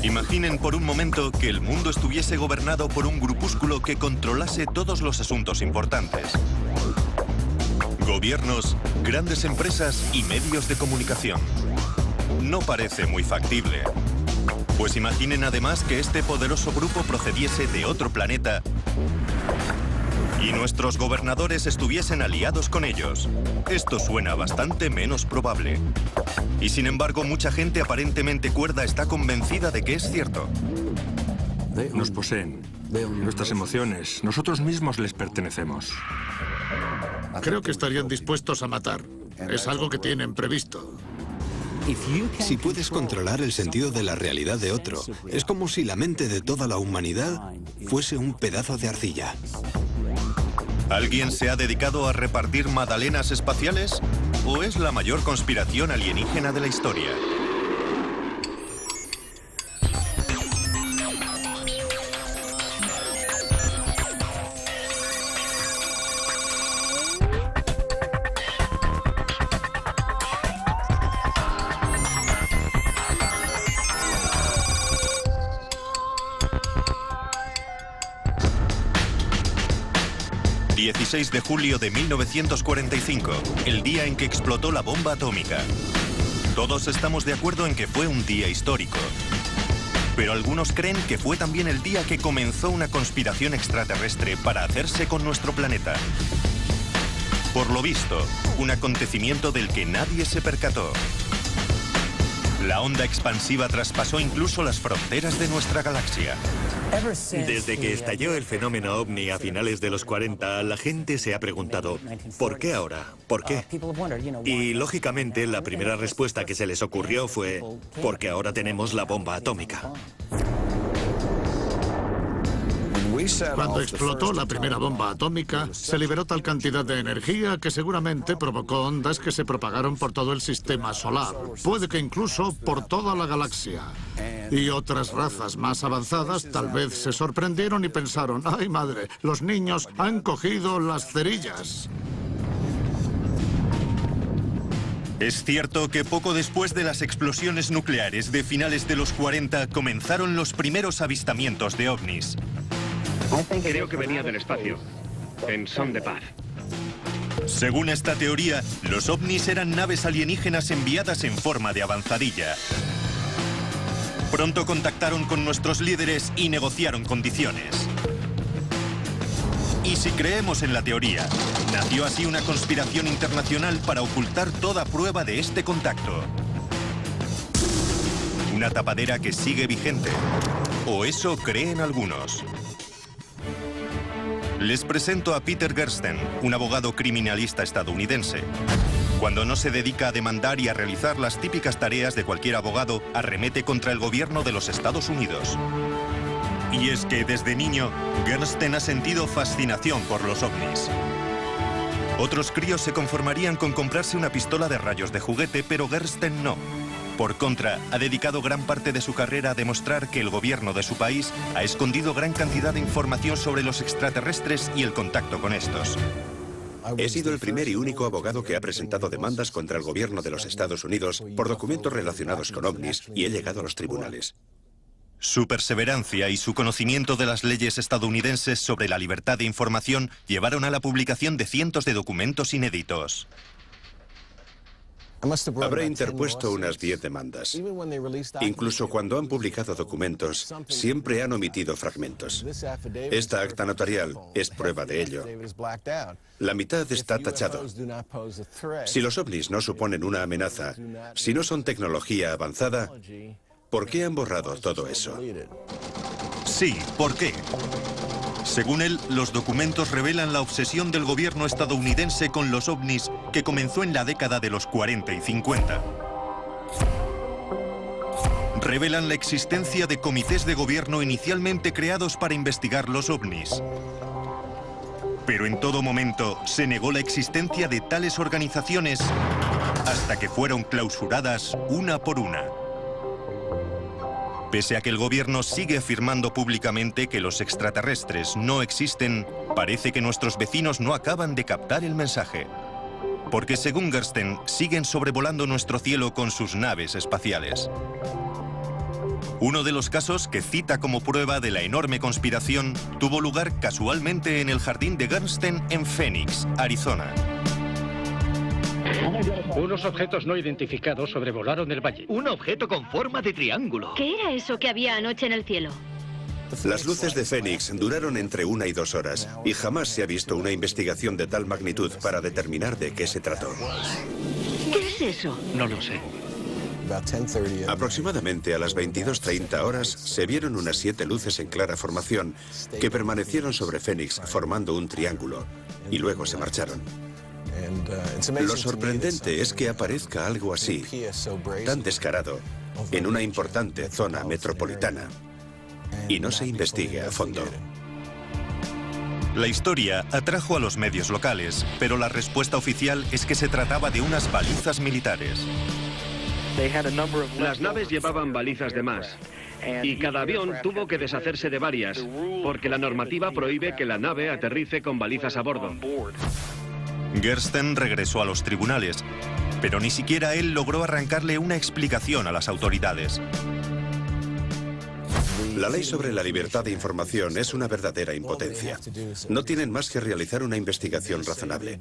Imaginen por un momento que el mundo estuviese gobernado por un grupúsculo que controlase todos los asuntos importantes. Gobiernos, grandes empresas y medios de comunicación. No parece muy factible. Pues imaginen además que este poderoso grupo procediese de otro planeta y nuestros gobernadores estuviesen aliados con ellos. Esto suena bastante menos probable. Y sin embargo, mucha gente aparentemente cuerda está convencida de que es cierto. Nos poseen, nuestras emociones, nosotros mismos les pertenecemos. Creo que estarían dispuestos a matar. Es algo que tienen previsto. Si puedes controlar el sentido de la realidad de otro, es como si la mente de toda la humanidad fuese un pedazo de arcilla. ¿Alguien se ha dedicado a repartir magdalenas espaciales? ¿O es la mayor conspiración alienígena de la historia? ...16 de julio de 1945, el día en que explotó la bomba atómica. Todos estamos de acuerdo en que fue un día histórico. Pero algunos creen que fue también el día que comenzó una conspiración extraterrestre para hacerse con nuestro planeta. Por lo visto, un acontecimiento del que nadie se percató. La onda expansiva traspasó incluso las fronteras de nuestra galaxia. Desde que estalló el fenómeno OVNI a finales de los 40, la gente se ha preguntado, ¿por qué ahora? ¿Por qué? Y lógicamente la primera respuesta que se les ocurrió fue, porque ahora tenemos la bomba atómica. Cuando explotó la primera bomba atómica, se liberó tal cantidad de energía que seguramente provocó ondas que se propagaron por todo el sistema solar, puede que incluso por toda la galaxia. Y otras razas más avanzadas tal vez se sorprendieron y pensaron, ¡ay madre, los niños han cogido las cerillas! Es cierto que poco después de las explosiones nucleares de finales de los 40 comenzaron los primeros avistamientos de ovnis. Creo que venía del espacio, en son de paz. Según esta teoría, los ovnis eran naves alienígenas enviadas en forma de avanzadilla. Pronto contactaron con nuestros líderes y negociaron condiciones. Y si creemos en la teoría, nació así una conspiración internacional para ocultar toda prueba de este contacto. Una tapadera que sigue vigente. O eso creen algunos. Les presento a Peter Gersten, un abogado criminalista estadounidense. Cuando no se dedica a demandar y a realizar las típicas tareas de cualquier abogado, arremete contra el gobierno de los Estados Unidos. Y es que desde niño, Gersten ha sentido fascinación por los ovnis. Otros críos se conformarían con comprarse una pistola de rayos de juguete, pero Gersten no. Por contra, ha dedicado gran parte de su carrera a demostrar que el gobierno de su país ha escondido gran cantidad de información sobre los extraterrestres y el contacto con estos. He sido el primer y único abogado que ha presentado demandas contra el gobierno de los Estados Unidos por documentos relacionados con ovnis y he llegado a los tribunales. Su perseverancia y su conocimiento de las leyes estadounidenses sobre la libertad de información llevaron a la publicación de cientos de documentos inéditos. Habré interpuesto unas 10 demandas. Incluso cuando han publicado documentos, siempre han omitido fragmentos. Esta acta notarial es prueba de ello. La mitad está tachado. Si los ovnis no suponen una amenaza, si no son tecnología avanzada, ¿por qué han borrado todo eso? Sí, ¿por qué? Según él, los documentos revelan la obsesión del gobierno estadounidense con los ovnis que comenzó en la década de los 40 y 50. Revelan la existencia de comités de gobierno inicialmente creados para investigar los ovnis. Pero en todo momento se negó la existencia de tales organizaciones hasta que fueron clausuradas una por una. Pese a que el gobierno sigue afirmando públicamente que los extraterrestres no existen, parece que nuestros vecinos no acaban de captar el mensaje. Porque según Gersten, siguen sobrevolando nuestro cielo con sus naves espaciales. Uno de los casos que cita como prueba de la enorme conspiración tuvo lugar casualmente en el jardín de Gersten en Phoenix, Arizona. Unos objetos no identificados sobrevolaron el valle. Un objeto con forma de triángulo. ¿Qué era eso que había anoche en el cielo? Las luces de Phoenix duraron entre 1 y 2 horas y jamás se ha visto una investigación de tal magnitud para determinar de qué se trató. ¿Qué es eso? No lo sé. Aproximadamente a las 22:30 horas se vieron unas 7 luces en clara formación que permanecieron sobre Phoenix formando un triángulo y luego se marcharon. Lo sorprendente es que aparezca algo así, tan descarado, en una importante zona metropolitana y no se investigue a fondo. La historia atrajo a los medios locales, pero la respuesta oficial es que se trataba de unas balizas militares. Las naves llevaban balizas de más y cada avión tuvo que deshacerse de varias porque la normativa prohíbe que la nave aterrice con balizas a bordo. Gersten regresó a los tribunales, pero ni siquiera él logró arrancarle una explicación a las autoridades. La ley sobre la libertad de información es una verdadera impotencia. No tienen más que realizar una investigación razonable.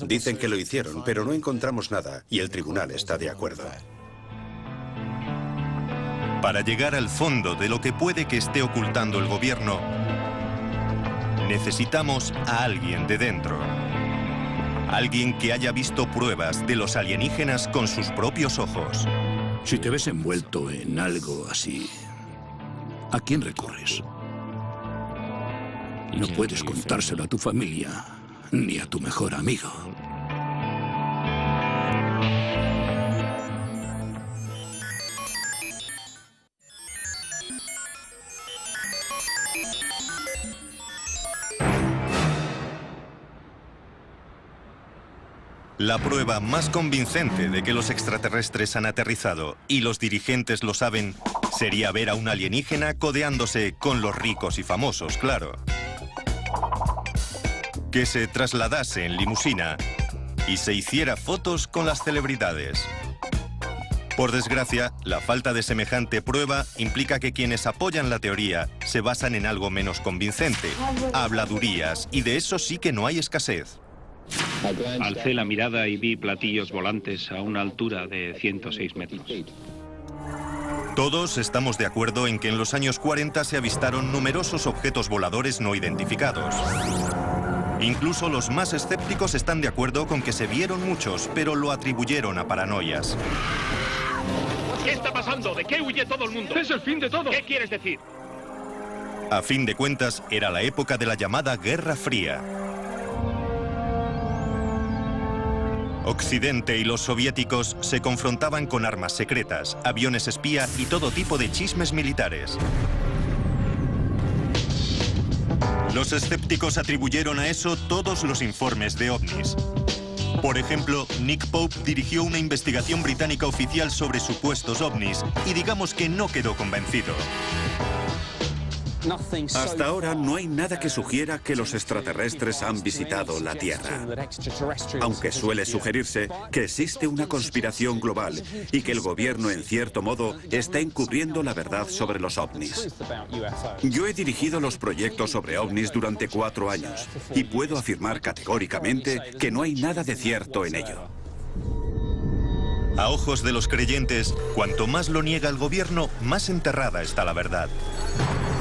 Dicen que lo hicieron, pero no encontramos nada y el tribunal está de acuerdo. Para llegar al fondo de lo que puede que esté ocultando el gobierno, necesitamos a alguien de dentro. Alguien que haya visto pruebas de los alienígenas con sus propios ojos. Si te ves envuelto en algo así, ¿a quién recurres? No puedes contárselo a tu familia ni a tu mejor amigo. La prueba más convincente de que los extraterrestres han aterrizado y los dirigentes lo saben sería ver a un alienígena codeándose con los ricos y famosos, claro. Que se trasladase en limusina y se hiciera fotos con las celebridades. Por desgracia, la falta de semejante prueba implica que quienes apoyan la teoría se basan en algo menos convincente, habladurías, y de eso sí que no hay escasez. Alcé la mirada y vi platillos volantes a una altura de 106 metros. Todos estamos de acuerdo en que en los años 40 se avistaron numerosos objetos voladores no identificados. Incluso los más escépticos están de acuerdo con que se vieron muchos, pero lo atribuyeron a paranoias. ¿Qué está pasando? ¿De qué huye todo el mundo? ¡Es el fin de todo! ¿Qué quieres decir? A fin de cuentas, era la época de la llamada Guerra Fría. Occidente y los soviéticos se confrontaban con armas secretas, aviones espía y todo tipo de chismes militares. Los escépticos atribuyeron a eso todos los informes de ovnis. Por ejemplo, Nick Pope dirigió una investigación británica oficial sobre supuestos ovnis y digamos que no quedó convencido. Hasta ahora no hay nada que sugiera que los extraterrestres han visitado la Tierra. Aunque suele sugerirse que existe una conspiración global y que el gobierno, en cierto modo, está encubriendo la verdad sobre los ovnis. Yo he dirigido los proyectos sobre ovnis durante 4 años y puedo afirmar categóricamente que no hay nada de cierto en ello. A ojos de los creyentes, cuanto más lo niega el gobierno, más enterrada está la verdad.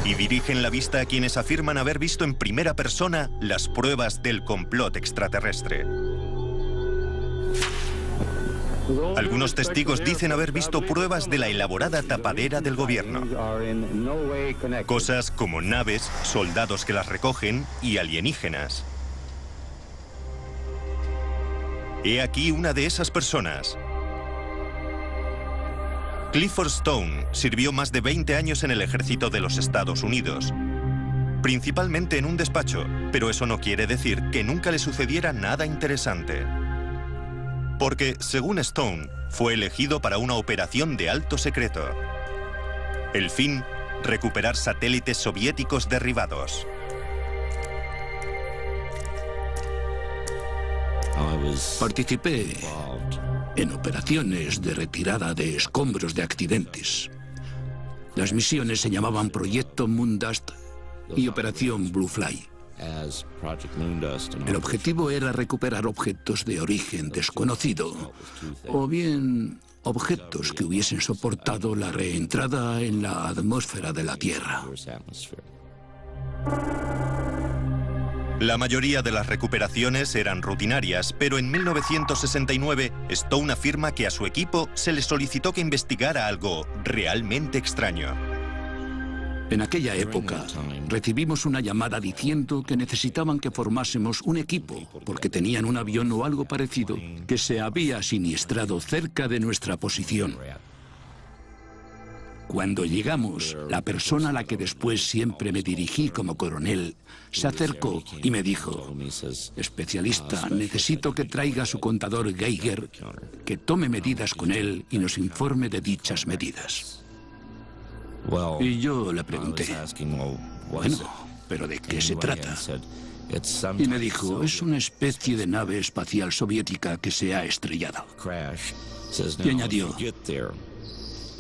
Y dirigen la vista a quienes afirman haber visto en primera persona las pruebas del complot extraterrestre. Algunos testigos dicen haber visto pruebas de la elaborada tapadera del gobierno. Cosas como naves, soldados que las recogen y alienígenas. He aquí una de esas personas. Clifford Stone sirvió más de 20 años en el ejército de los Estados Unidos, principalmente en un despacho, pero eso no quiere decir que nunca le sucediera nada interesante. Porque, según Stone, fue elegido para una operación de alto secreto. El fin, recuperar satélites soviéticos derribados. Participé en operaciones de retirada de escombros de accidentes. Las misiones se llamaban Proyecto Moondust y Operación Blue Fly. El objetivo era recuperar objetos de origen desconocido, o bien objetos que hubiesen soportado la reentrada en la atmósfera de la Tierra. La mayoría de las recuperaciones eran rutinarias, pero en 1969 Stone afirma que a su equipo se le solicitó que investigara algo realmente extraño. En aquella época, recibimos una llamada diciendo que necesitaban que formásemos un equipo porque tenían un avión o algo parecido que se había siniestrado cerca de nuestra posición. Cuando llegamos, la persona a la que después siempre me dirigí como coronel se acercó y me dijo: especialista, necesito que traiga su contador Geiger, que tome medidas con él y nos informe de dichas medidas. Y yo le pregunté, bueno, ¿pero de qué se trata? Y me dijo, es una especie de nave espacial soviética que se ha estrellado. Y añadió,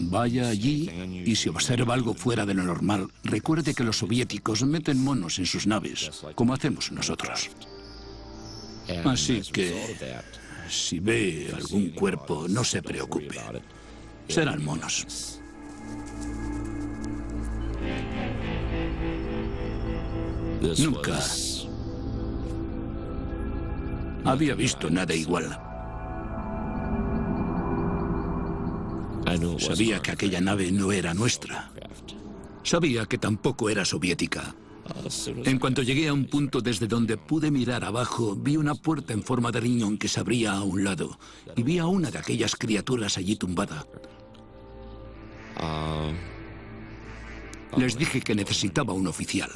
vaya allí y si observa algo fuera de lo normal, recuerde que los soviéticos meten monos en sus naves, como hacemos nosotros. Así que, si ve algún cuerpo, no se preocupe. Serán monos. Nunca había visto nada igual. Sabía que aquella nave no era nuestra. Sabía que tampoco era soviética. En cuanto llegué a un punto desde donde pude mirar abajo, vi una puerta en forma de riñón que se abría a un lado y vi a una de aquellas criaturas allí tumbada. Les dije que necesitaba un oficial.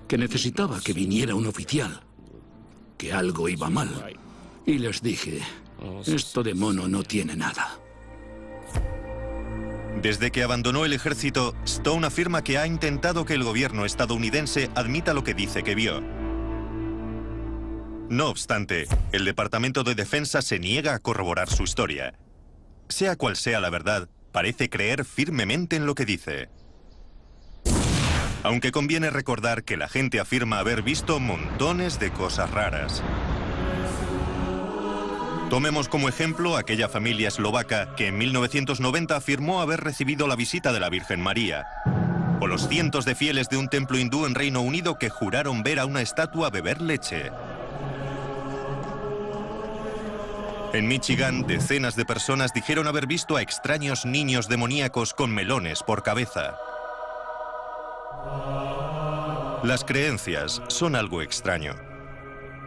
Que necesitaba que viniera un oficial. Que algo iba mal. Y les dije, esto de mono no tiene nada. Desde que abandonó el ejército, Stone afirma que ha intentado que el gobierno estadounidense admita lo que dice que vio. No obstante, el Departamento de Defensa se niega a corroborar su historia. Sea cual sea la verdad, parece creer firmemente en lo que dice. Aunque conviene recordar que la gente afirma haber visto montones de cosas raras. Tomemos como ejemplo aquella familia eslovaca que en 1990 afirmó haber recibido la visita de la Virgen María. O los cientos de fieles de un templo hindú en Reino Unido que juraron ver a una estatua beber leche. En Michigan, decenas de personas dijeron haber visto a extraños niños demoníacos con melones por cabeza. Las creencias son algo extraño.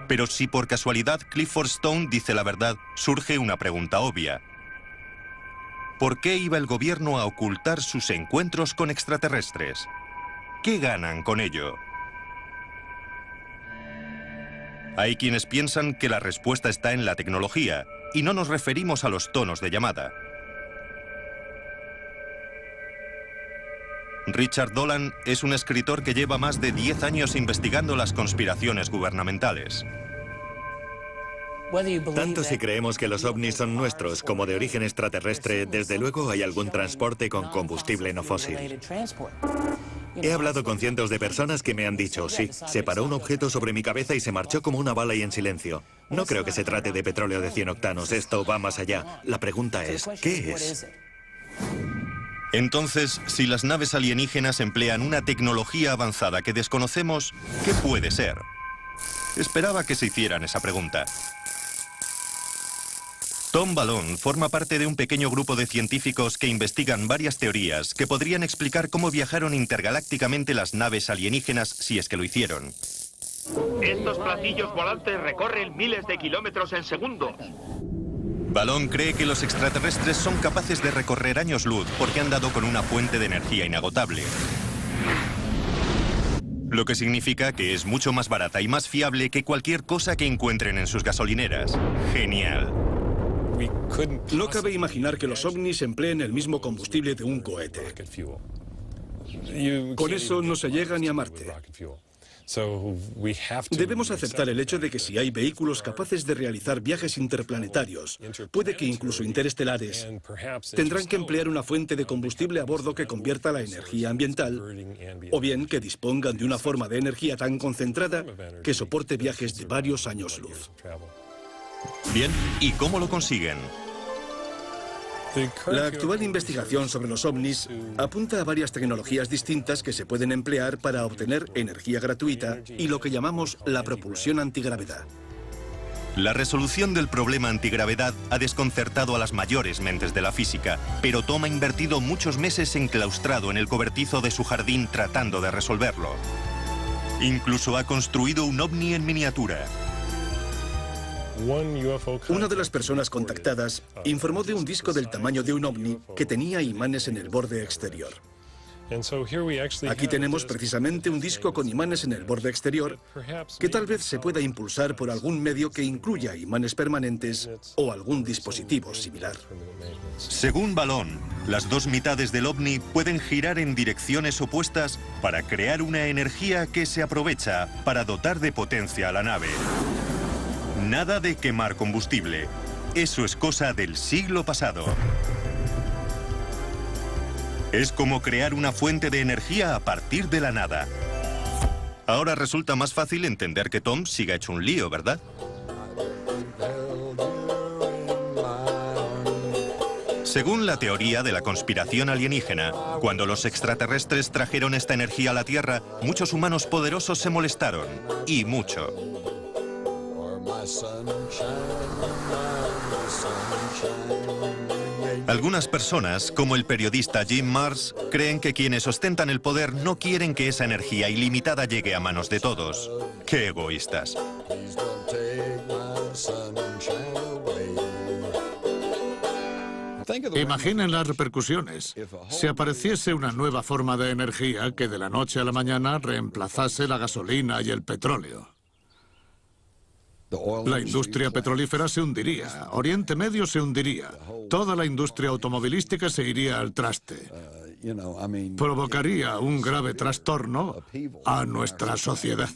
Pero si por casualidad Clifford Stone dice la verdad, surge una pregunta obvia. ¿Por qué iba el gobierno a ocultar sus encuentros con extraterrestres? ¿Qué ganan con ello? Hay quienes piensan que la respuesta está en la tecnología, y no nos referimos a los tonos de llamada. Richard Dolan es un escritor que lleva más de 10 años investigando las conspiraciones gubernamentales. Tanto si creemos que los ovnis son nuestros como de origen extraterrestre, desde luego hay algún transporte con combustible no fósil. He hablado con cientos de personas que me han dicho, sí, se paró un objeto sobre mi cabeza y se marchó como una bala y en silencio. No creo que se trate de petróleo de 100 octanos, esto va más allá. La pregunta es, ¿qué es? Entonces, si las naves alienígenas emplean una tecnología avanzada que desconocemos, ¿qué puede ser? Esperaba que se hicieran esa pregunta. Tom Ballone forma parte de un pequeño grupo de científicos que investigan varias teorías que podrían explicar cómo viajaron intergalácticamente las naves alienígenas si es que lo hicieron. Estos platillos volantes recorren miles de kilómetros en segundo. Ballone cree que los extraterrestres son capaces de recorrer años luz porque han dado con una fuente de energía inagotable. Lo que significa que es mucho más barata y más fiable que cualquier cosa que encuentren en sus gasolineras. Genial. No cabe imaginar que los ovnis empleen el mismo combustible de un cohete. Con eso no se llega ni a Marte. Debemos aceptar el hecho de que si hay vehículos capaces de realizar viajes interplanetarios, puede que incluso interestelares, tendrán que emplear una fuente de combustible a bordo que convierta la energía ambiental, o bien que dispongan de una forma de energía tan concentrada que soporte viajes de varios años luz. Bien, ¿y cómo lo consiguen? La actual investigación sobre los ovnis apunta a varias tecnologías distintas que se pueden emplear para obtener energía gratuita y lo que llamamos la propulsión antigravedad. La resolución del problema antigravedad ha desconcertado a las mayores mentes de la física, pero Tom ha invertido muchos meses enclaustrado en el cobertizo de su jardín tratando de resolverlo. Incluso ha construido un ovni en miniatura. Una de las personas contactadas informó de un disco del tamaño de un ovni que tenía imanes en el borde exterior. Aquí tenemos precisamente un disco con imanes en el borde exterior que tal vez se pueda impulsar por algún medio que incluya imanes permanentes o algún dispositivo similar. Según Balón, las dos mitades del ovni pueden girar en direcciones opuestas para crear una energía que se aprovecha para dotar de potencia a la nave. Nada de quemar combustible. Eso es cosa del siglo pasado. Es como crear una fuente de energía a partir de la nada. Ahora resulta más fácil entender que Tom siga hecho un lío, ¿verdad? Según la teoría de la conspiración alienígena, cuando los extraterrestres trajeron esta energía a la Tierra, muchos humanos poderosos se molestaron. Y mucho. Algunas personas, como el periodista Jim Marrs, creen que quienes ostentan el poder no quieren que esa energía ilimitada llegue a manos de todos. ¡Qué egoístas! Imaginen las repercusiones. Si apareciese una nueva forma de energía que de la noche a la mañana reemplazase la gasolina y el petróleo. La industria petrolífera se hundiría, Oriente Medio se hundiría, toda la industria automovilística se iría al traste. Provocaría un grave trastorno a nuestra sociedad.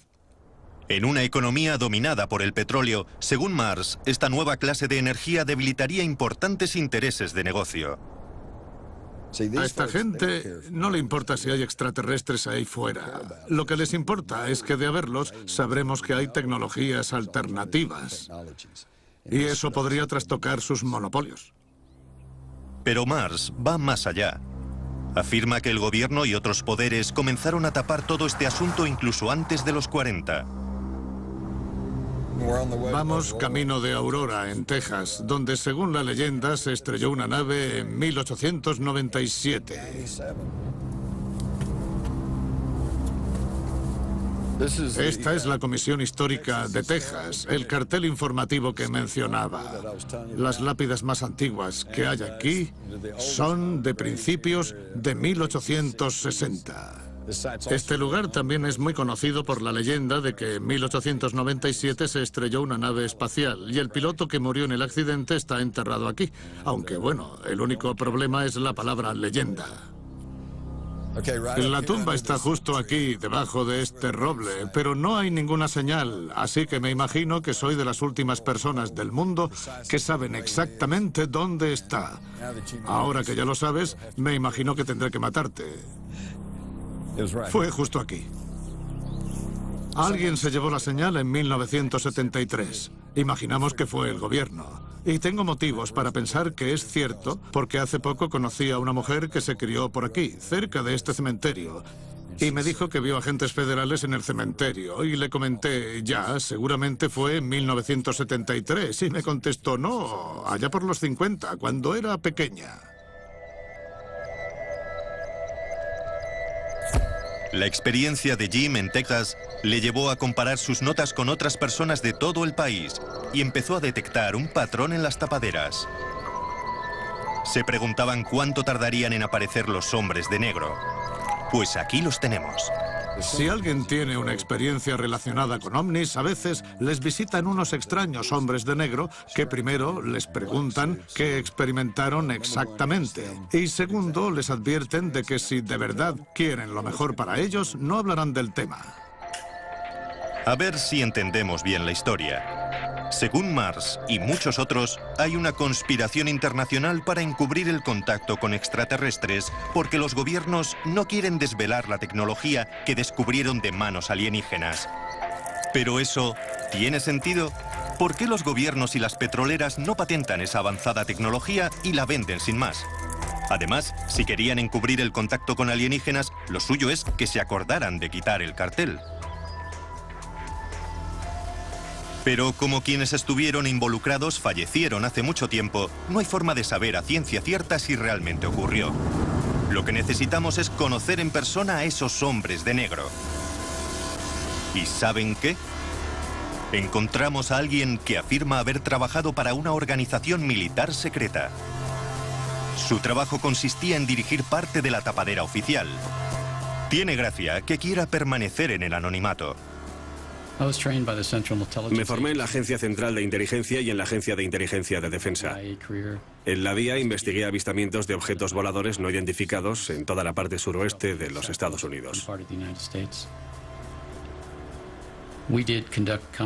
En una economía dominada por el petróleo, según Marrs, esta nueva clase de energía debilitaría importantes intereses de negocio. A esta gente no le importa si hay extraterrestres ahí fuera. Lo que les importa es que de haberlos sabremos que hay tecnologías alternativas. Y eso podría trastocar sus monopolios. Pero Marrs va más allá. Afirma que el gobierno y otros poderes comenzaron a tapar todo este asunto incluso antes de los 40. Vamos camino de Aurora, en Texas, donde según la leyenda se estrelló una nave en 1897. Esta es la Comisión Histórica de Texas, el cartel informativo que mencionaba. Las lápidas más antiguas que hay aquí son de principios de 1860. Este lugar también es muy conocido por la leyenda de que en 1897 se estrelló una nave espacial y el piloto que murió en el accidente está enterrado aquí. Aunque bueno, el único problema es la palabra leyenda. La tumba está justo aquí, debajo de este roble, pero no hay ninguna señal, así que me imagino que soy de las últimas personas del mundo que saben exactamente dónde está. Ahora que ya lo sabes, me imagino que tendré que matarte. Fue justo aquí. Alguien se llevó la señal en 1973. Imaginamos que fue el gobierno. Y tengo motivos para pensar que es cierto, porque hace poco conocí a una mujer que se crió por aquí, cerca de este cementerio. Y me dijo que vio agentes federales en el cementerio. Y le comenté, ya, seguramente fue en 1973. Y me contestó, no, allá por los 50, cuando era pequeña. La experiencia de Jim en Texas le llevó a comparar sus notas con otras personas de todo el país y empezó a detectar un patrón en las tapaderas. Se preguntaban cuánto tardarían en aparecer los hombres de negro. Pues aquí los tenemos. Si alguien tiene una experiencia relacionada con ovnis, a veces les visitan unos extraños hombres de negro que primero les preguntan qué experimentaron exactamente y segundo les advierten de que si de verdad quieren lo mejor para ellos, no hablarán del tema. A ver si entendemos bien la historia. Según Mars y muchos otros, hay una conspiración internacional para encubrir el contacto con extraterrestres porque los gobiernos no quieren desvelar la tecnología que descubrieron de manos alienígenas. ¿Pero eso tiene sentido? ¿Por qué los gobiernos y las petroleras no patentan esa avanzada tecnología y la venden sin más? Además, si querían encubrir el contacto con alienígenas, lo suyo es que se acordaran de quitar el cartel. Pero como quienes estuvieron involucrados fallecieron hace mucho tiempo, no hay forma de saber a ciencia cierta si realmente ocurrió. Lo que necesitamos es conocer en persona a esos hombres de negro. ¿Y saben qué? Encontramos a alguien que afirma haber trabajado para una organización militar secreta. Su trabajo consistía en dirigir parte de la tapadera oficial. Tiene gracia que quiera permanecer en el anonimato. Me formé en la Agencia Central de Inteligencia y en la Agencia de Inteligencia de Defensa. En la DIA investigué avistamientos de objetos voladores no identificados en toda la parte suroeste de los Estados Unidos.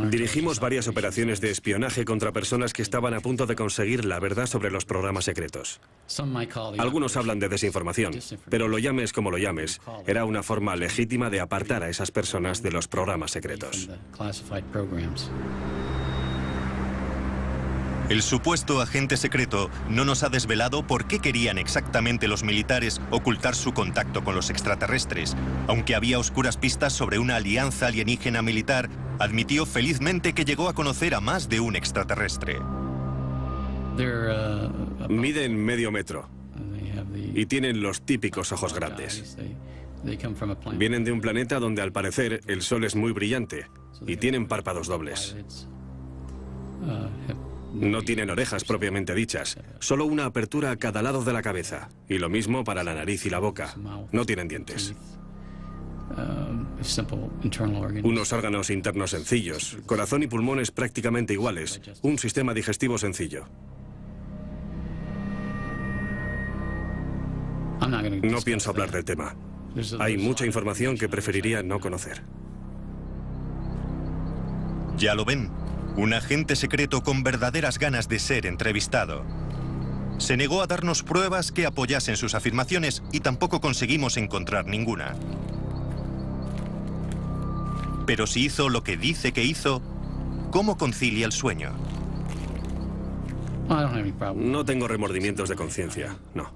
Dirigimos varias operaciones de espionaje contra personas que estaban a punto de conseguir la verdad sobre los programas secretos. Algunos hablan de desinformación, pero lo llames como lo llames, era una forma legítima de apartar a esas personas de los programas secretos. El supuesto agente secreto no nos ha desvelado por qué querían exactamente los militares ocultar su contacto con los extraterrestres. Aunque había oscuras pistas sobre una alianza alienígena militar, admitió felizmente que llegó a conocer a más de un extraterrestre. Miden medio metro y tienen los típicos ojos grandes. Vienen de un planeta donde al parecer el sol es muy brillante y tienen párpados dobles. No tienen orejas propiamente dichas, solo una apertura a cada lado de la cabeza. Y lo mismo para la nariz y la boca. No tienen dientes. Unos órganos internos sencillos, corazón y pulmones prácticamente iguales, un sistema digestivo sencillo. No pienso hablar del tema. Hay mucha información que preferiría no conocer. Ya lo ven. Un agente secreto con verdaderas ganas de ser entrevistado. Se negó a darnos pruebas que apoyasen sus afirmaciones y tampoco conseguimos encontrar ninguna. Pero si hizo lo que dice que hizo, ¿cómo concilia el sueño? No tengo remordimientos de conciencia, no.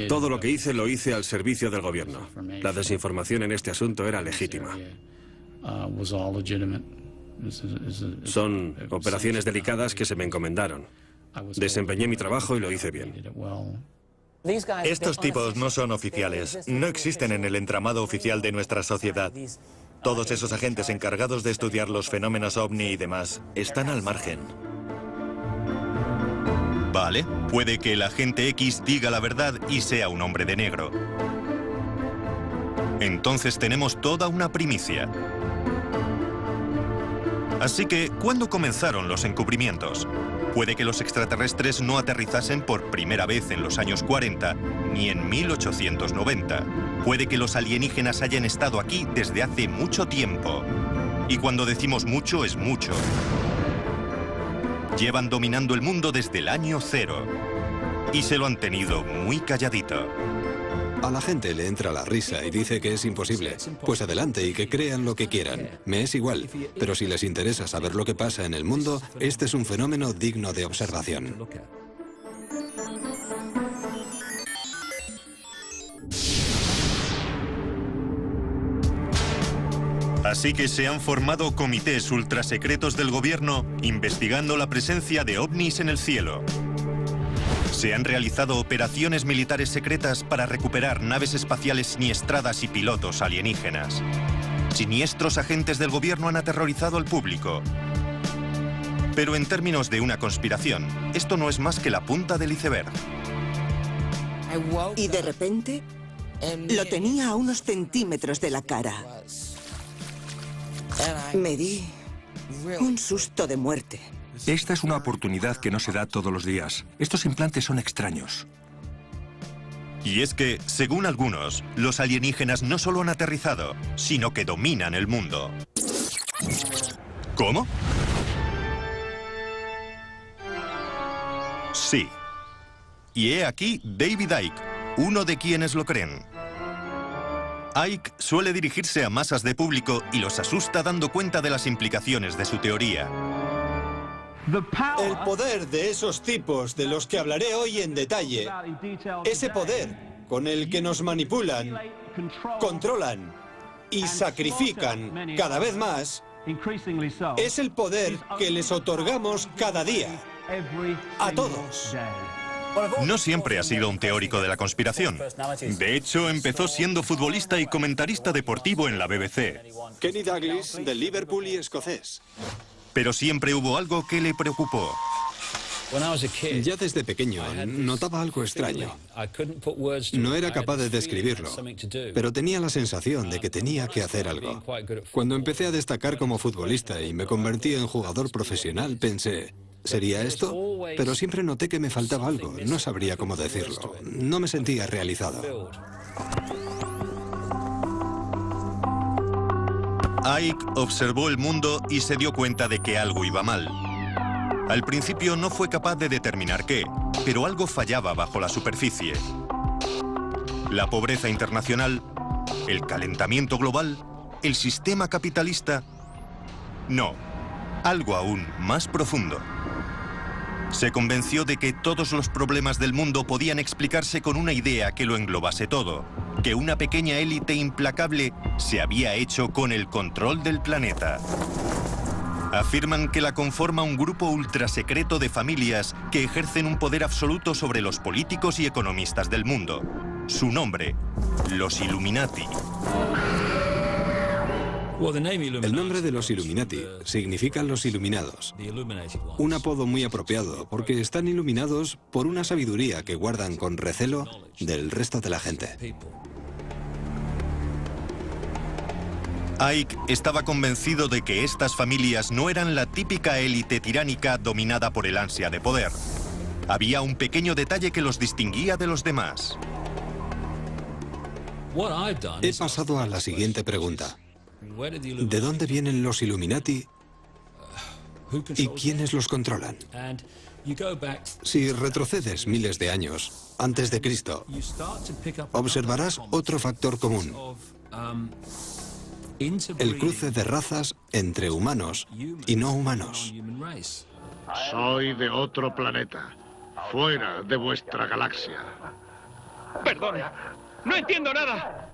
Todo lo que hice lo hice al servicio del gobierno. La desinformación en este asunto era legítima. Son operaciones delicadas que se me encomendaron. Desempeñé mi trabajo y lo hice bien. Estos tipos no son oficiales, no existen en el entramado oficial de nuestra sociedad. Todos esos agentes encargados de estudiar los fenómenos ovni y demás están al margen. Vale, puede que el agente X diga la verdad y sea un hombre de negro. Entonces tenemos toda una primicia. Así que, ¿cuándo comenzaron los encubrimientos? Puede que los extraterrestres no aterrizasen por primera vez en los años 40, ni en 1890. Puede que los alienígenas hayan estado aquí desde hace mucho tiempo. Y cuando decimos mucho, es mucho. Llevan dominando el mundo desde el año 0. Y se lo han tenido muy calladito. A la gente le entra la risa y dice que es imposible. Pues adelante y que crean lo que quieran. Me es igual. Pero si les interesa saber lo que pasa en el mundo, este es un fenómeno digno de observación. Así que se han formado comités ultrasecretos del gobierno investigando la presencia de ovnis en el cielo. Se han realizado operaciones militares secretas para recuperar naves espaciales siniestradas y pilotos alienígenas. Siniestros agentes del gobierno han aterrorizado al público. Pero en términos de una conspiración, esto no es más que la punta del iceberg. Y de repente, lo tenía a unos centímetros de la cara. Me di un susto de muerte. Esta es una oportunidad que no se da todos los días. Estos implantes son extraños. Y es que, según algunos, los alienígenas no solo han aterrizado, sino que dominan el mundo. ¿Cómo? Sí. Y he aquí David Icke, uno de quienes lo creen. Icke suele dirigirse a masas de público y los asusta dando cuenta de las implicaciones de su teoría. El poder de esos tipos de los que hablaré hoy en detalle, ese poder con el que nos manipulan, controlan y sacrifican cada vez más, es el poder que les otorgamos cada día, a todos. No siempre ha sido un teórico de la conspiración. De hecho, empezó siendo futbolista y comentarista deportivo en la BBC. Kenny Douglas, del Liverpool y escocés. Pero siempre hubo algo que le preocupó. Ya desde pequeño notaba algo extraño. No era capaz de describirlo, pero tenía la sensación de que tenía que hacer algo. Cuando empecé a destacar como futbolista y me convertí en jugador profesional, pensé, ¿sería esto? Pero siempre noté que me faltaba algo, no sabría cómo decirlo. No me sentía realizado. Icke observó el mundo y se dio cuenta de que algo iba mal. Al principio no fue capaz de determinar qué, pero algo fallaba bajo la superficie. La pobreza internacional, el calentamiento global, el sistema capitalista. No, algo aún más profundo. Se convenció de que todos los problemas del mundo podían explicarse con una idea que lo englobase todo, que una pequeña élite implacable se había hecho con el control del planeta. Afirman que la conforma un grupo ultrasecreto de familias que ejercen un poder absoluto sobre los políticos y economistas del mundo. Su nombre, los Illuminati. El nombre de los Illuminati significa los iluminados. Un apodo muy apropiado porque están iluminados por una sabiduría que guardan con recelo del resto de la gente. Icke estaba convencido de que estas familias no eran la típica élite tiránica dominada por el ansia de poder. Había un pequeño detalle que los distinguía de los demás. He pasado a la siguiente pregunta. ¿De dónde vienen los Illuminati y quiénes los controlan? Si retrocedes miles de años antes de Cristo, observarás otro factor común. El cruce de razas entre humanos y no humanos. Soy de otro planeta, fuera de vuestra galaxia. Perdón, no entiendo nada.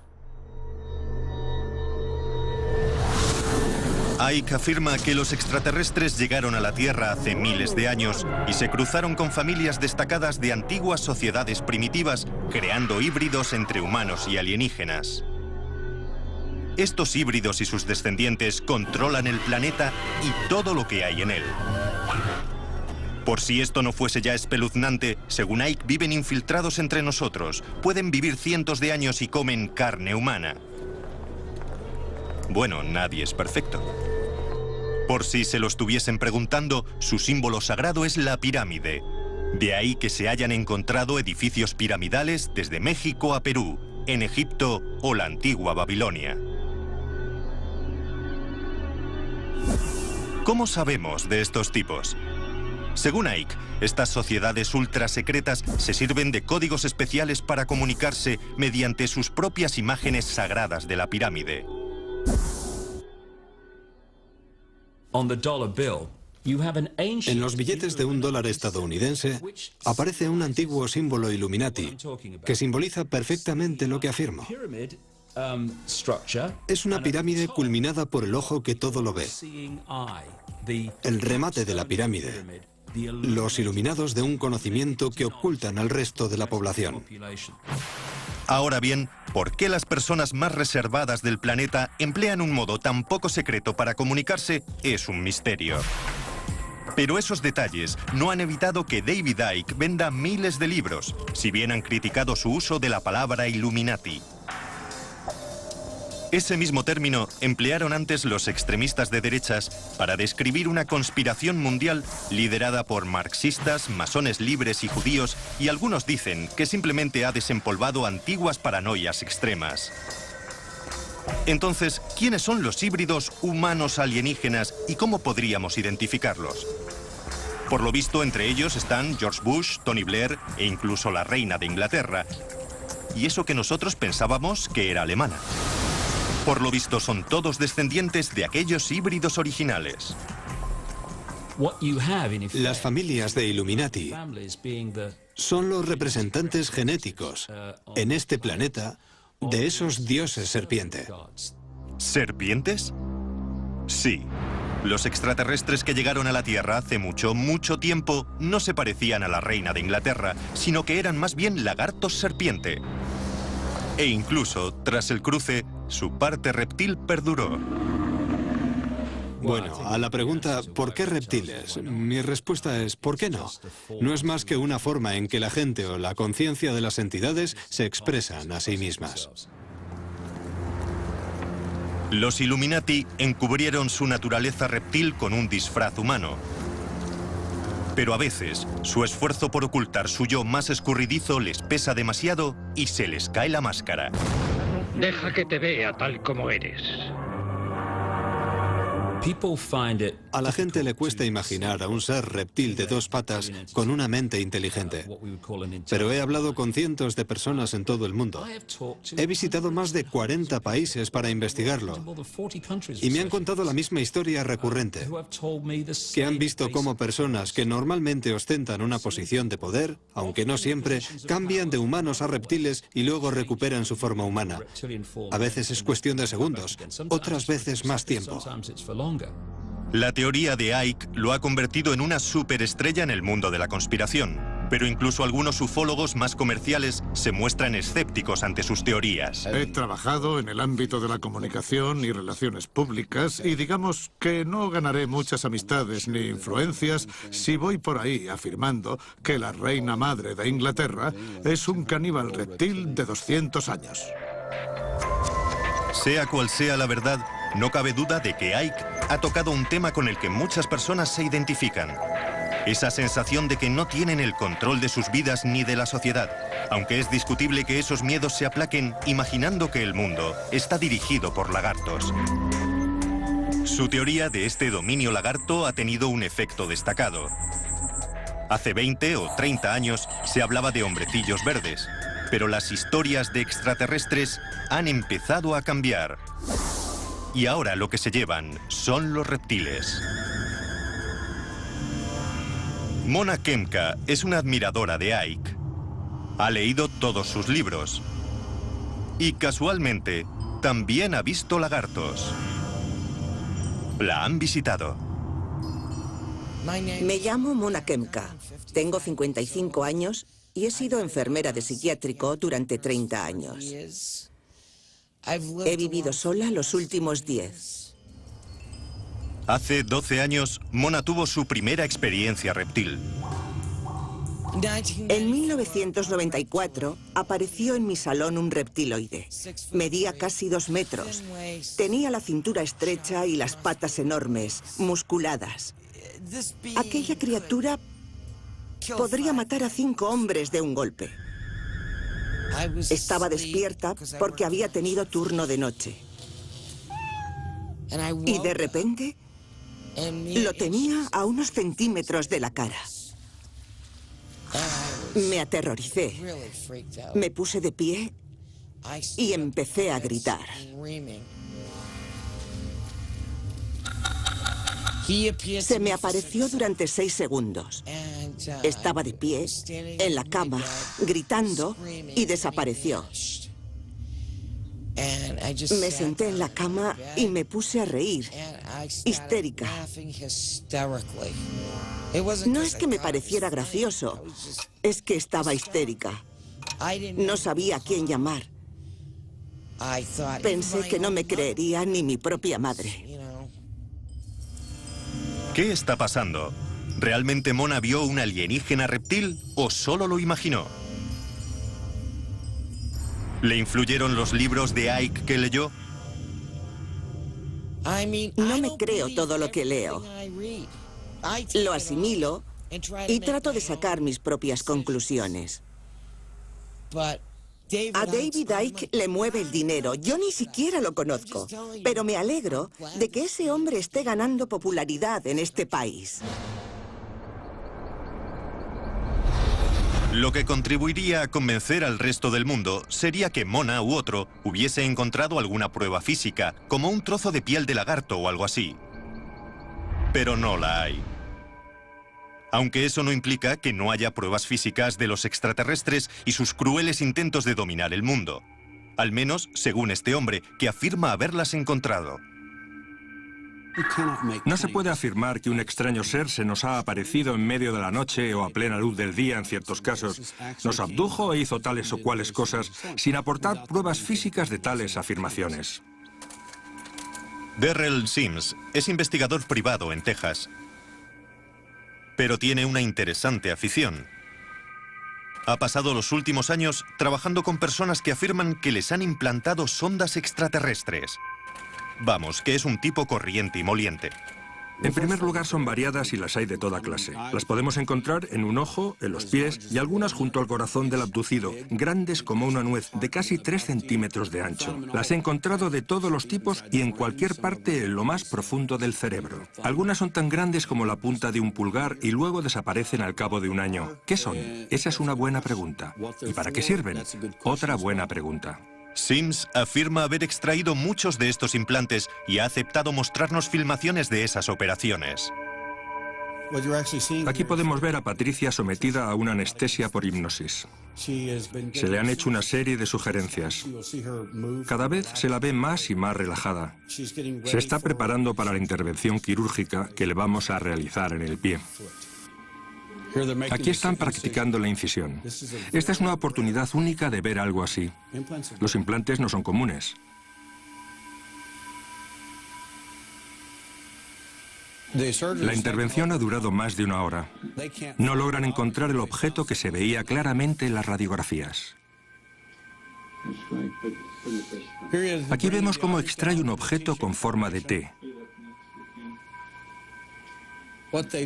Icke afirma que los extraterrestres llegaron a la Tierra hace miles de años y se cruzaron con familias destacadas de antiguas sociedades primitivas, creando híbridos entre humanos y alienígenas. Estos híbridos y sus descendientes controlan el planeta y todo lo que hay en él. Por si esto no fuese ya espeluznante, según Icke viven infiltrados entre nosotros, pueden vivir cientos de años y comen carne humana. Bueno, nadie es perfecto. Por si se lo estuviesen preguntando, su símbolo sagrado es la pirámide. De ahí que se hayan encontrado edificios piramidales desde México a Perú, en Egipto o la antigua Babilonia. ¿Cómo sabemos de estos tipos? Según Icke, estas sociedades ultrasecretas se sirven de códigos especiales para comunicarse mediante sus propias imágenes sagradas de la pirámide. En los billetes de $1 estadounidense aparece un antiguo símbolo Illuminati que simboliza perfectamente lo que afirmo. Es una pirámide culminada por el ojo que todo lo ve. El remate de la pirámide. Los iluminados de un conocimiento que ocultan al resto de la población. Ahora bien, ¿por qué las personas más reservadas del planeta emplean un modo tan poco secreto para comunicarse? Es un misterio. Pero esos detalles no han evitado que David Icke venda miles de libros, si bien han criticado su uso de la palabra Illuminati. Ese mismo término emplearon antes los extremistas de derechas para describir una conspiración mundial liderada por marxistas, masones libres y judíos, y algunos dicen que simplemente ha desempolvado antiguas paranoias extremas. Entonces, ¿quiénes son los híbridos humanos alienígenas y cómo podríamos identificarlos? Por lo visto, entre ellos están George Bush, Tony Blair e incluso la reina de Inglaterra. Y eso que nosotros pensábamos que era alemana. Por lo visto, son todos descendientes de aquellos híbridos originales. Las familias de Illuminati son los representantes genéticos en este planeta de esos dioses serpiente. ¿Serpientes? Sí. Los extraterrestres que llegaron a la Tierra hace mucho, mucho tiempo no se parecían a la reina de Inglaterra, sino que eran más bien lagartos serpiente. E incluso, tras el cruce, su parte reptil perduró. Bueno, a la pregunta ¿por qué reptiles? Mi respuesta es ¿por qué no? No es más que una forma en que la gente o la conciencia de las entidades se expresan a sí mismas. Los Illuminati encubrieron su naturaleza reptil con un disfraz humano. Pero a veces, su esfuerzo por ocultar su yo más escurridizo les pesa demasiado y se les cae la máscara. Deja que te vea tal como eres. A la gente le cuesta imaginar a un ser reptil de 2 patas con una mente inteligente. Pero he hablado con cientos de personas en todo el mundo. He visitado más de 40 países para investigarlo. Y me han contado la misma historia recurrente. Que han visto cómo personas que normalmente ostentan una posición de poder, aunque no siempre, cambian de humanos a reptiles y luego recuperan su forma humana. A veces es cuestión de segundos, otras veces más tiempo. La teoría de Icke lo ha convertido en una superestrella en el mundo de la conspiración, pero incluso algunos ufólogos más comerciales se muestran escépticos ante sus teorías. He trabajado en el ámbito de la comunicación y relaciones públicas y digamos que no ganaré muchas amistades ni influencias si voy por ahí afirmando que la reina madre de Inglaterra es un caníbal reptil de 200 años. Sea cual sea la verdad, no cabe duda de que Icke ha tocado un tema con el que muchas personas se identifican. Esa sensación de que no tienen el control de sus vidas ni de la sociedad, aunque es discutible que esos miedos se aplaquen imaginando que el mundo está dirigido por lagartos. Su teoría de este dominio lagarto ha tenido un efecto destacado. Hace 20 o 30 años se hablaba de hombrecillos verdes, pero las historias de extraterrestres han empezado a cambiar. Y ahora lo que se llevan son los reptiles. Mona Kemka es una admiradora de Icke. Ha leído todos sus libros. Y casualmente, también ha visto lagartos. La han visitado. Me llamo Mona Kemka. Tengo 55 años y he sido enfermera de psiquiátrico durante 30 años. He vivido sola los últimos 10. Hace 12 años, Mona tuvo su primera experiencia reptil. En 1994 apareció en mi salón un reptiloide. Medía casi 2 metros. Tenía la cintura estrecha y las patas enormes, musculadas. Aquella criatura podría matar a 5 hombres de un golpe. Estaba despierta porque había tenido turno de noche. Y de repente, lo tenía a unos centímetros de la cara. Me aterroricé. Me puse de pie y empecé a gritar. Se me apareció durante 6 segundos. Estaba de pie, en la cama, gritando y desapareció. Me senté en la cama y me puse a reír, histérica. No es que me pareciera gracioso, es que estaba histérica. No sabía a quién llamar. Pensé que no me creería ni mi propia madre. ¿Qué está pasando? ¿Realmente Mona vio un alienígena reptil o solo lo imaginó? ¿Le influyeron los libros de Icke que leyó? No me creo todo lo que leo. Lo asimilo y trato de sacar mis propias conclusiones. A David Icke le mueve el dinero. Yo ni siquiera lo conozco. Pero me alegro de que ese hombre esté ganando popularidad en este país. Lo que contribuiría a convencer al resto del mundo sería que Mona u otro hubiese encontrado alguna prueba física, como un trozo de piel de lagarto o algo así. Pero no la hay. Aunque eso no implica que no haya pruebas físicas de los extraterrestres y sus crueles intentos de dominar el mundo. Al menos, según este hombre, que afirma haberlas encontrado. No se puede afirmar que un extraño ser se nos ha aparecido en medio de la noche o a plena luz del día en ciertos casos, nos abdujo e hizo tales o cuales cosas sin aportar pruebas físicas de tales afirmaciones. Darrell Sims es investigador privado en Texas, pero tiene una interesante afición. Ha pasado los últimos años trabajando con personas que afirman que les han implantado sondas extraterrestres. Vamos, que es un tipo corriente y moliente. En primer lugar, son variadas y las hay de toda clase. Las podemos encontrar en un ojo, en los pies y algunas junto al corazón del abducido, grandes como una nuez, de casi 3 centímetros de ancho. Las he encontrado de todos los tipos y en cualquier parte en lo más profundo del cerebro. Algunas son tan grandes como la punta de un pulgar y luego desaparecen al cabo de un año. ¿Qué son? Esa es una buena pregunta. ¿Y para qué sirven? Otra buena pregunta. Sims afirma haber extraído muchos de estos implantes y ha aceptado mostrarnos filmaciones de esas operaciones. Aquí podemos ver a Patricia sometida a una anestesia por hipnosis. Se le han hecho una serie de sugerencias. Cada vez se la ve más y más relajada. Se está preparando para la intervención quirúrgica que le vamos a realizar en el pie. Aquí están practicando la incisión. Esta es una oportunidad única de ver algo así. Los implantes no son comunes. La intervención ha durado más de 1 hora. No logran encontrar el objeto que se veía claramente en las radiografías. Aquí vemos cómo extrae un objeto con forma de T.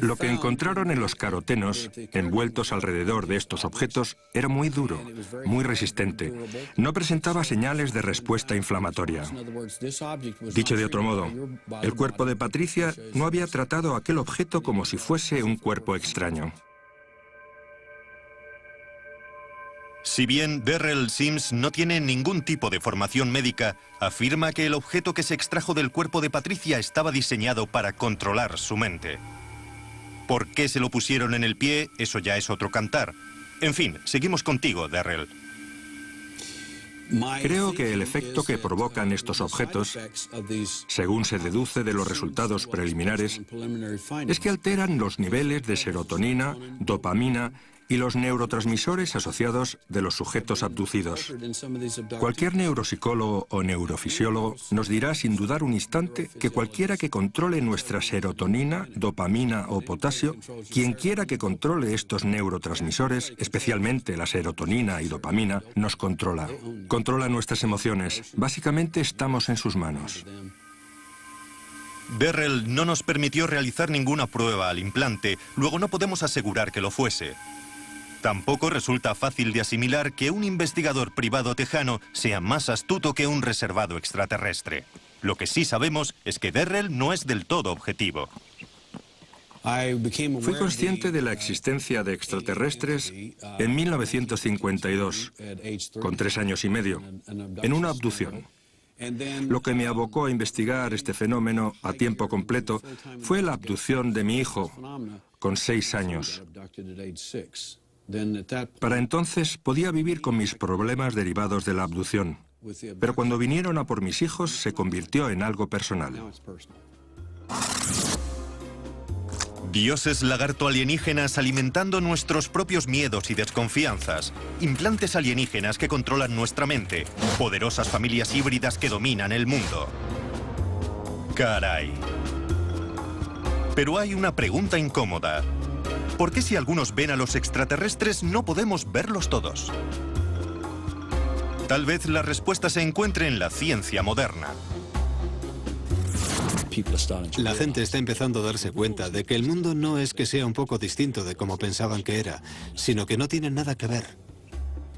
Lo que encontraron en los carotenos, envueltos alrededor de estos objetos, era muy duro, muy resistente. No presentaba señales de respuesta inflamatoria. Dicho de otro modo, el cuerpo de Patricia no había tratado aquel objeto como si fuese un cuerpo extraño. Si bien Darrell Sims no tiene ningún tipo de formación médica, afirma que el objeto que se extrajo del cuerpo de Patricia estaba diseñado para controlar su mente. ¿Por qué se lo pusieron en el pie? Eso ya es otro cantar. En fin, seguimos contigo, Darrell. Creo que el efecto que provocan estos objetos, según se deduce de los resultados preliminares, es que alteran los niveles de serotonina, dopamina y los neurotransmisores asociados de los sujetos abducidos. Cualquier neuropsicólogo o neurofisiólogo nos dirá sin dudar un instante que cualquiera que controle nuestra serotonina, dopamina o potasio, quien quiera que controle estos neurotransmisores, especialmente la serotonina y dopamina, nos controla. Controla nuestras emociones. Básicamente estamos en sus manos. Darrell no nos permitió realizar ninguna prueba al implante, luego no podemos asegurar que lo fuese. Tampoco resulta fácil de asimilar que un investigador privado tejano sea más astuto que un reservado extraterrestre. Lo que sí sabemos es que Darrell no es del todo objetivo. Fui consciente de la existencia de extraterrestres en 1952, con 3 años y medio, en una abducción. Lo que me abocó a investigar este fenómeno a tiempo completo fue la abducción de mi hijo, con 6 años. Para entonces podía vivir con mis problemas derivados de la abducción, pero cuando vinieron a por mis hijos se convirtió en algo personal. Dioses lagarto alienígenas alimentando nuestros propios miedos y desconfianzas. Implantes alienígenas que controlan nuestra mente. Poderosas familias híbridas que dominan el mundo. Caray. Pero hay una pregunta incómoda. ¿Por qué si algunos ven a los extraterrestres no podemos verlos todos? Tal vez la respuesta se encuentre en la ciencia moderna. La gente está empezando a darse cuenta de que el mundo no es que sea un poco distinto de como pensaban que era, sino que no tiene nada que ver.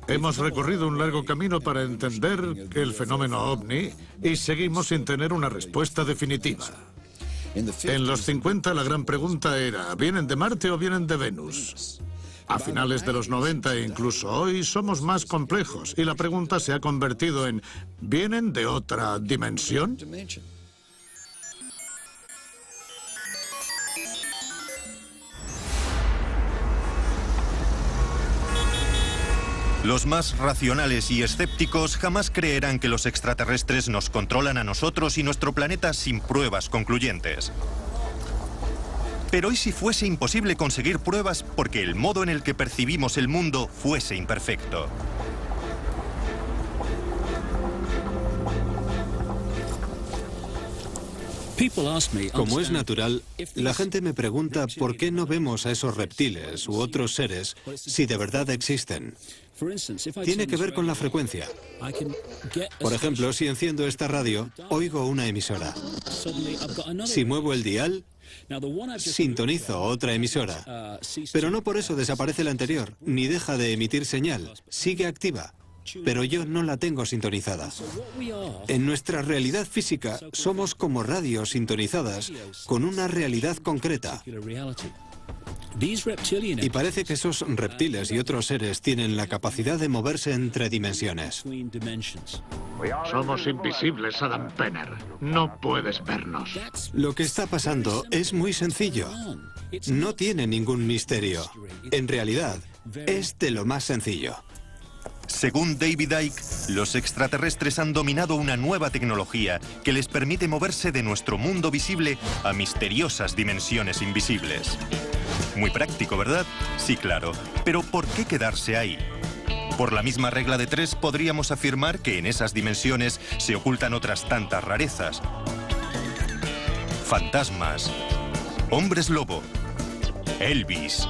Hemos recorrido un largo camino para entender el fenómeno ovni y seguimos sin tener una respuesta definitiva. En los 50 la gran pregunta era, ¿vienen de Marte o vienen de Venus? A finales de los 90 e incluso hoy somos más complejos y la pregunta se ha convertido en, ¿vienen de otra dimensión? Los más racionales y escépticos jamás creerán que los extraterrestres nos controlan a nosotros y nuestro planeta sin pruebas concluyentes. Pero ¿y si fuese imposible conseguir pruebas porque el modo en el que percibimos el mundo fuese imperfecto? Como es natural, la gente me pregunta por qué no vemos a esos reptiles u otros seres si de verdad existen. Tiene que ver con la frecuencia. Por ejemplo, si enciendo esta radio, oigo una emisora. Si muevo el dial, sintonizo otra emisora. Pero no por eso desaparece la anterior, ni deja de emitir señal. Sigue activa. Pero yo no la tengo sintonizada. En nuestra realidad física somos como radios sintonizadas con una realidad concreta. Y parece que esos reptiles y otros seres tienen la capacidad de moverse entre dimensiones. Somos invisibles, Adam Penner. No puedes vernos. Lo que está pasando es muy sencillo. No tiene ningún misterio. En realidad, es de lo más sencillo. Según David Icke, los extraterrestres han dominado una nueva tecnología que les permite moverse de nuestro mundo visible a misteriosas dimensiones invisibles. Muy práctico, ¿verdad? Sí, claro. Pero ¿por qué quedarse ahí? Por la misma regla de tres podríamos afirmar que en esas dimensiones se ocultan otras tantas rarezas. Fantasmas, hombres lobo, Elvis.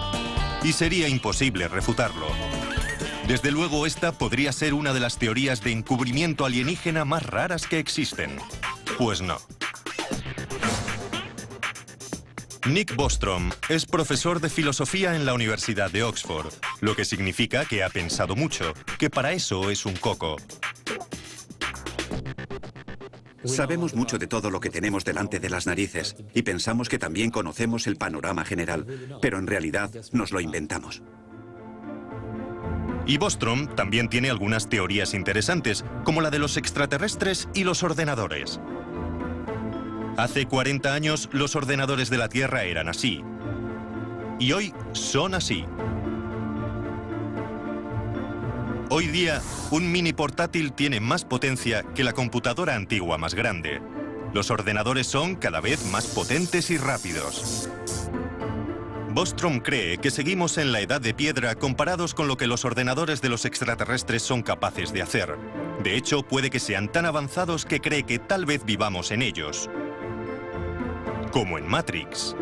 Y sería imposible refutarlo. Desde luego, esta podría ser una de las teorías de encubrimiento alienígena más raras que existen. Pues no. Nick Bostrom es profesor de filosofía en la Universidad de Oxford, lo que significa que ha pensado mucho, que para eso es un coco. Sabemos mucho de todo lo que tenemos delante de las narices y pensamos que también conocemos el panorama general, pero en realidad nos lo inventamos. Y Bostrom también tiene algunas teorías interesantes, como la de los extraterrestres y los ordenadores. Hace 40 años los ordenadores de la Tierra eran así. Y hoy son así. Hoy día, un mini portátil tiene más potencia que la computadora antigua más grande. Los ordenadores son cada vez más potentes y rápidos. Bostrom cree que seguimos en la edad de piedra comparados con lo que los ordenadores de los extraterrestres son capaces de hacer. De hecho, puede que sean tan avanzados que cree que tal vez vivamos en ellos. Como en Matrix.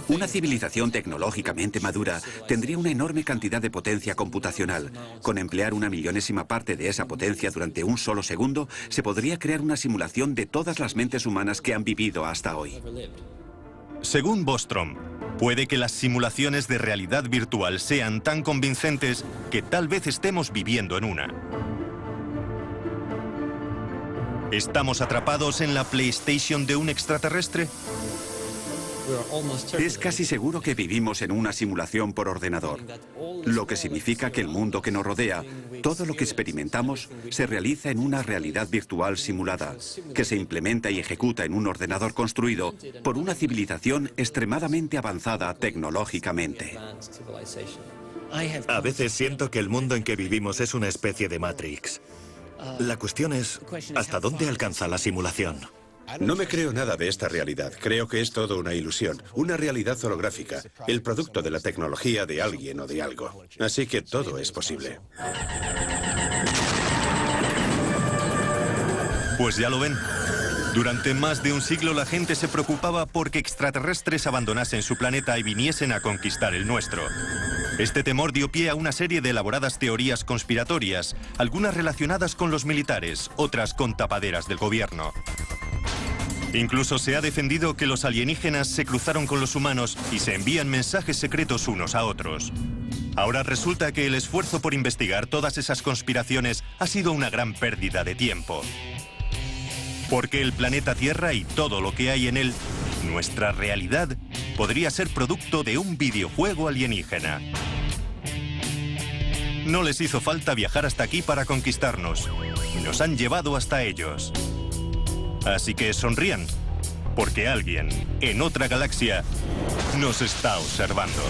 Una civilización tecnológicamente madura tendría una enorme cantidad de potencia computacional. Con emplear una millonésima parte de esa potencia durante un solo segundo, se podría crear una simulación de todas las mentes humanas que han vivido hasta hoy. Según Bostrom, puede que las simulaciones de realidad virtual sean tan convincentes que tal vez estemos viviendo en una. ¿Estamos atrapados en la PlayStation de un extraterrestre? Es casi seguro que vivimos en una simulación por ordenador, lo que significa que el mundo que nos rodea, todo lo que experimentamos, se realiza en una realidad virtual simulada, que se implementa y ejecuta en un ordenador construido por una civilización extremadamente avanzada tecnológicamente. A veces siento que el mundo en que vivimos es una especie de Matrix. La cuestión es, ¿hasta dónde alcanza la simulación? No me creo nada de esta realidad. Creo que es todo una ilusión, una realidad holográfica, el producto de la tecnología de alguien o de algo. Así que todo es posible. Pues ya lo ven. Durante más de un siglo la gente se preocupaba porque extraterrestres abandonasen su planeta y viniesen a conquistar el nuestro. Este temor dio pie a una serie de elaboradas teorías conspiratorias, algunas relacionadas con los militares, otras con tapaderas del gobierno. Incluso se ha defendido que los alienígenas se cruzaron con los humanos y se envían mensajes secretos unos a otros. Ahora resulta que el esfuerzo por investigar todas esas conspiraciones ha sido una gran pérdida de tiempo. Porque el planeta Tierra y todo lo que hay en él, nuestra realidad, podría ser producto de un videojuego alienígena. No les hizo falta viajar hasta aquí para conquistarnos. Nos han llevado hasta ellos. Así que sonrían, porque alguien en otra galaxia nos está observando.